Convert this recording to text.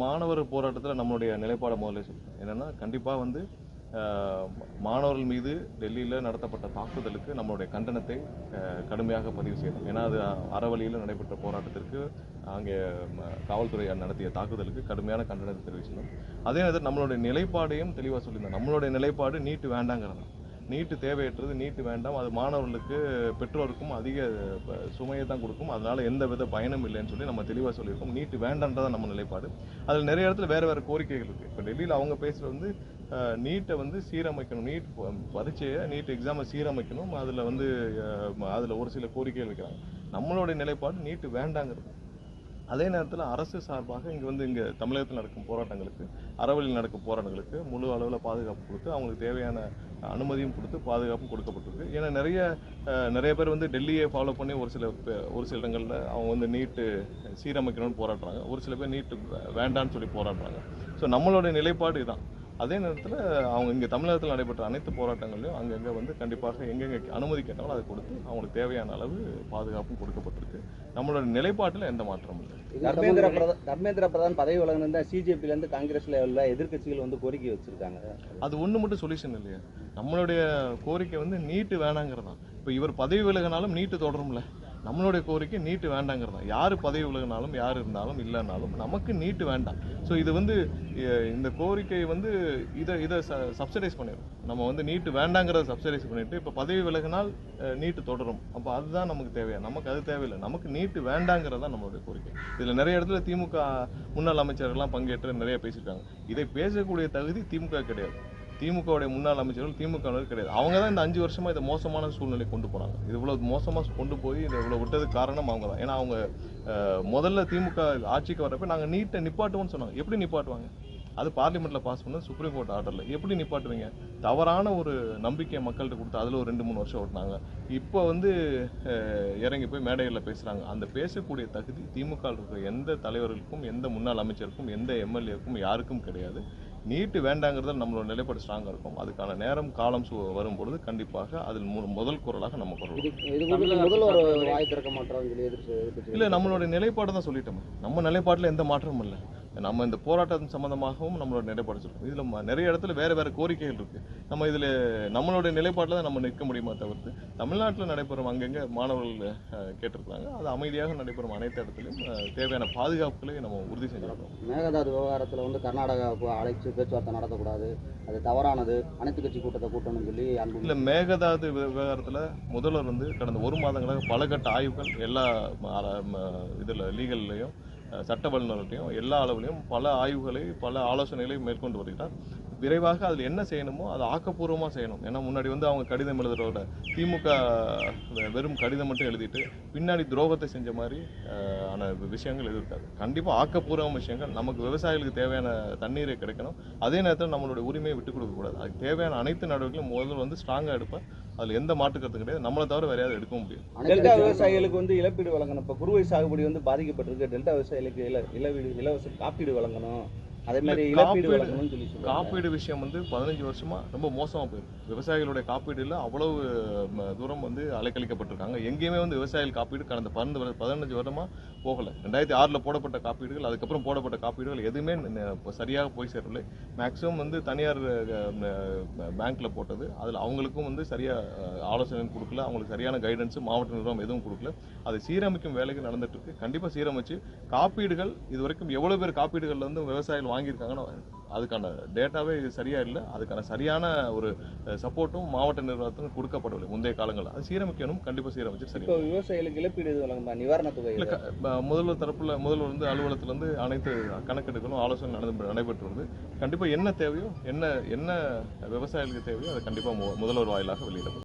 மாணவர் போராட்டத்தில் நம்மளுடைய நிலைப்பாடை முதல்ல சொல்லுங்கள். என்னென்னா கண்டிப்பாக வந்து மாணவர்கள் மீது டெல்லியில் நடத்தப்பட்ட தாக்குதலுக்கு நம்மளுடைய கண்டனத்தை கடுமையாக பதிவு செய்யணும். ஏன்னா அது அறவழியில் நடைபெற்ற போராட்டத்திற்கு அங்கே காவல்துறை நடத்திய தாக்குதலுக்கு கடுமையான கண்டனத்தை தெரிவிக்கணும். அதே நேரத்தில் நம்மளுடைய நிலைப்பாடையும் தெளிவாக சொல்லியிருந்தோம். நம்மளுடைய நிலைப்பாடு நீட்டு வேண்டாங்கிறது. நீட்டு தேவையற்றது, நீட்டு வேண்டாம், அது மாணவர்களுக்கு பெற்றோருக்கும் அதிக சுமையை தான் கொடுக்கும், அதனால் எந்த வித பயனும் இல்லைன்னு சொல்லி நம்ம தெளிவாக சொல்லியிருக்கோம். நீட்டு வேண்டான்றதான் நம்ம நிலைப்பாடு. அதில் நிறைய இடத்துல வேறு கோரிக்கைகள் இருக்குது. இப்போ டெல்லியில் அவங்க பேசுகிறது வந்து நீட்டை வந்து சீரமைக்கணும், நீட் பரீட்சையை நீட் எக்ஸாமை சீரமைக்கணும், அதில் ஒரு சில கோரிக்கைகள் வைக்கிறாங்க. நம்மளுடைய நிலைப்பாடு நீட்டு வேண்டாங்கிறது. அதே நேரத்தில் அரசு சார்பாக இங்கே தமிழகத்தில் நடக்கும் போராட்டங்களுக்கு, அறவழியில் நடக்கும் போராட்டங்களுக்கு முழு அளவில் பாதுகாப்பு கொடுத்து அவங்களுக்கு தேவையான அனுமதியும் கொடுத்து பாதுகாப்பும் கொடுக்கப்பட்டிருக்கு. ஏன்னா நிறைய பேர் வந்து டெல்லியை ஃபாலோ பண்ணி ஒரு சில இடங்களில் அவங்க வந்து நீட்டு சீரமைக்கணும்னு போராடுறாங்க, ஒரு சில பேர் நீட்டு வேண்டான்னு சொல்லி போராடுறாங்க. ஸோ நம்மளுடைய நிலைப்பாடு இதுதான். அதே நேரத்தில் அவங்க இங்கே தமிழகத்தில் நடைபெற்ற அனைத்து போராட்டங்களையும் அங்கங்கே வந்து கண்டிப்பாக எங்கெங்கே அனுமதி கேட்டாலும் அதை கொடுத்து அவங்களுக்கு தேவையான அளவு பாதுகாப்பும் கொடுக்கப்பட்டிருக்கு. நம்மளோட நிலைப்பாட்டில் எந்த மாற்றமும் இல்லை. தர்மேந்திர பிரதான் பதவி விலகினா சிஜேபியிலேருந்து காங்கிரஸ்ல உள்ள எதிர்கட்சிகள் வந்து கோரிக்கை வச்சிருக்காங்க. அது ஒன்று மட்டும் சொல்யூஷன் இல்லையா. நம்மளுடைய கோரிக்கை வந்து நீட்டு வேணாங்கிறதான். இப்போ இவர் பதவி விலகினாலும் நீட்டு தொடரும்ல. நம்மளுடைய கோரிக்கை நீட்டு வேண்டாங்கிறது தான். யார் பதவி விலகினாலும் யார் இருந்தாலும் இல்லைனாலும் நமக்கு நீட்டு வேண்டாம். ஸோ இது வந்து இந்த கோரிக்கை வந்து இதை சப்சிடைஸ் பண்ணிடும். நம்ம வந்து நீட்டு வேண்டாங்கிறத சப்சிடைஸ் பண்ணிட்டு இப்போ பதவி விலகினால் நீட்டு தொடரும். அப்போ அதுதான் நமக்கு தேவையா? நமக்கு அது தேவையில்லை. நமக்கு நீட்டு வேண்டாங்கிறது தான் நம்மளுடைய கோரிக்கை. இதில் நிறைய இடத்துல திமுக முன்னாள் அமைச்சர்கள்லாம் பங்கேற்று நிறைய பேசியிருக்காங்க. இதை பேசக்கூடிய தகுதி திமுக கிடையாது. திமுகவுடைய முன்னாள் அமைச்சர்கள் திமுகவினர் கிடையாது. அவங்க தான் இந்த 5 வருஷமா இதை மோசமான சூழ்நிலை கொண்டு போனாங்க. இது இவ்வளவு மோசமாக கொண்டு போய் இதை இவ்வளோ விட்டதுக்கு காரணம் அவங்க தான். ஏன்னா அவங்க முதல்ல திமுக ஆட்சிக்கு வரப்போ நாங்கள் நீட்டை நிப்பாட்டுவோம்னு சொன்னாங்க. எப்படி நிப்பாட்டுவாங்க? அது பார்லிமெண்ட்ல பாஸ் பண்ண சுப்ரீம் கோர்ட் ஆர்டரில் எப்படி நிப்பாட்டுவீங்க? தவறான ஒரு நம்பிக்கையை மக்கள்கிட்ட கொடுத்து அதில் ஒரு 2-3 வருஷம் ஓட்டினாங்க. இப்போ வந்து இறங்கி போய் மேடைகளில் பேசுகிறாங்க. அந்த பேசக்கூடிய தகுதி திமுக இருக்கிற எந்த தலைவர்களுக்கும், எந்த முன்னாள் அமைச்சருக்கும், எந்த எம்எல்ஏக்கும் யாருக்கும் கிடையாது. நீட்டு வேண்டாங்கிறத நம்மளோட நிலைப்பாடு ஸ்ட்ராங்காக இருக்கும். அதுக்கான நேரம் காலம் வரும்பொழுது கண்டிப்பாக அதில் முதல் குரலாக நம்ம குரல். இல்லை, நம்மளோட நிலைப்பாடு தான் சொல்லிட்டோம். நம்ம நிலைப்பாட்டில் எந்த மாற்றமும் இல்லை. நம்ம இந்த போராட்டம் சம்பந்தமாகவும் நம்மளோட நிலைப்பாடு சொல்லுவோம். இதில் நிறைய இடத்துல வேறு கோரிக்கைகள் இருக்குது. நம்ம இதில் நம்மளுடைய நிலைப்பாட்டில் தான் நம்ம நிற்க முடியுமா தவிர்த்து தமிழ்நாட்டில் நடைபெறும் அங்கங்கே மாணவர்கள் கேட்டிருக்காங்க. அது அமைதியாக நடைபெறும் அனைத்து இடத்துலையும் தேவையான பாதுகாப்புகளை நம்ம உறுதி செஞ்சிருக்கோம். மேகதாது விவகாரத்தில் வந்து கர்நாடகாவுக்கு அழைச்சி பேச்சுவார்த்தை நடத்தக்கூடாது, அது தவறானது, அனைத்து கட்சி கூட்டத்தை கூட்டணும்னு சொல்லி இல்லை, மேகதாது விவகாரத்தில் முதல்வர் வந்து கடந்த 1 மாதங்களாக பல கட்ட ஆய்வுகள் எல்லா இதில் லீகல்லையும் சட்ட வல்லுநர்களையும் எல்லா அளவுலையும் பல ஆய்வுகளை பல ஆலோசனைகளை மேற்கொண்டு வருகிறார். விரைவாக அதில் என்ன செய்யணுமோ அதை ஆக்கப்பூர்வமாக செய்யணும். ஏன்னா முன்னாடி வந்து அவங்க கடிதம் எழுதுறோட திமுக வெறும் கடிதம் மட்டும் எழுதிட்டு பின்னாடி துரோகத்தை செஞ்ச மாதிரி ஆன விஷயங்கள் எதிர்க்காது. கண்டிப்பாக ஆக்கப்பூர்வமான விஷயங்கள். நமக்கு விவசாயிகளுக்கு தேவையான தண்ணீரை கிடைக்கணும். அதே நேரத்தில் நம்மளுடைய உரிமையை விட்டுக் கொடுக்கக்கூடாது. அதுக்கு தேவையான அனைத்து நடவடிக்கைகளும் முதல்ல வந்து ஸ்ட்ராங்காக எடுப்பேன். அதில் எந்த மாற்றுக்கருத்து கிடையாது. நம்மளை தவிர வேற யாரும் எடுக்க முடியும். டெல்டா விவசாயிகளுக்கு வந்து இழப்பீடு வழங்கணும். இப்போ குறுவை சாகுபடி வந்து பாதிக்கப்பட்டிருக்கு. டெல்டா விவசாயிகளுக்கு இலவச காப்பீடு வழங்கணும். அதே மாதிரி காப்பீடு விஷயம் வந்து 15 வருஷமா ரொம்ப மோசமாக போயிருக்கு. விவசாயிகளுடைய காப்பீடுல அவ்வளவு தூரம் வந்து அலைக்கழிக்கப்பட்டிருக்காங்க. எங்கேயுமே வந்து விவசாயிகள் காப்பீடு கடந்த 15 வருடமா போகலை. 2006 போடப்பட்ட காப்பீடுகள், அதுக்கப்புறம் போடப்பட்ட காப்பீடுகள் எதுவுமே சரியாக போய் சேரவில்லை. மேக்ஸிமம் வந்து தனியார் பேங்க்ல போட்டது. அதில் அவங்களுக்கும் வந்து சரியாக ஆலோசனை கொடுக்கல, அவங்களுக்கு சரியான கைடன்ஸு மாவட்ட நிர்வாகம் எதுவும் கொடுக்கல. அதை சீரமைக்கும் வேலைகள் நடந்துட்டு இருக்கு. கண்டிப்பாக சீரமைச்சு காப்பீடுகள் இது வரைக்கும் எவ்வளோ பேர் காப்பீடுகள் வந்து விவசாயிகள் வாங்கியிருக்காங்கன்னா அதுக்கான டேட்டாவே சரியா இல்லை. அதுக்கான சரியான ஒரு சப்போர்ட்டும் மாவட்ட நிர்வாகத்துக்கும் கொடுக்கப்படவில்லை முந்தைய காலங்களில். அது சீரமைக்கணும். கண்டிப்பாக சீரமைச்சு சரி. விவசாயிகளுக்கு இழப்பீடு நிவாரண தொகை முதல்வர் தரப்புல முதல்வர் வந்து அலுவலகத்திலிருந்து அனைத்து கணக்கெடுகளும் ஆலோசனை நடைபெற்று வருது. கண்டிப்பாக என்ன தேவையோ என்ன விவசாயிகளுக்கு தேவையோ அதை கண்டிப்பாக முதல்வர் வாயிலாக வெளியிடப்படும்.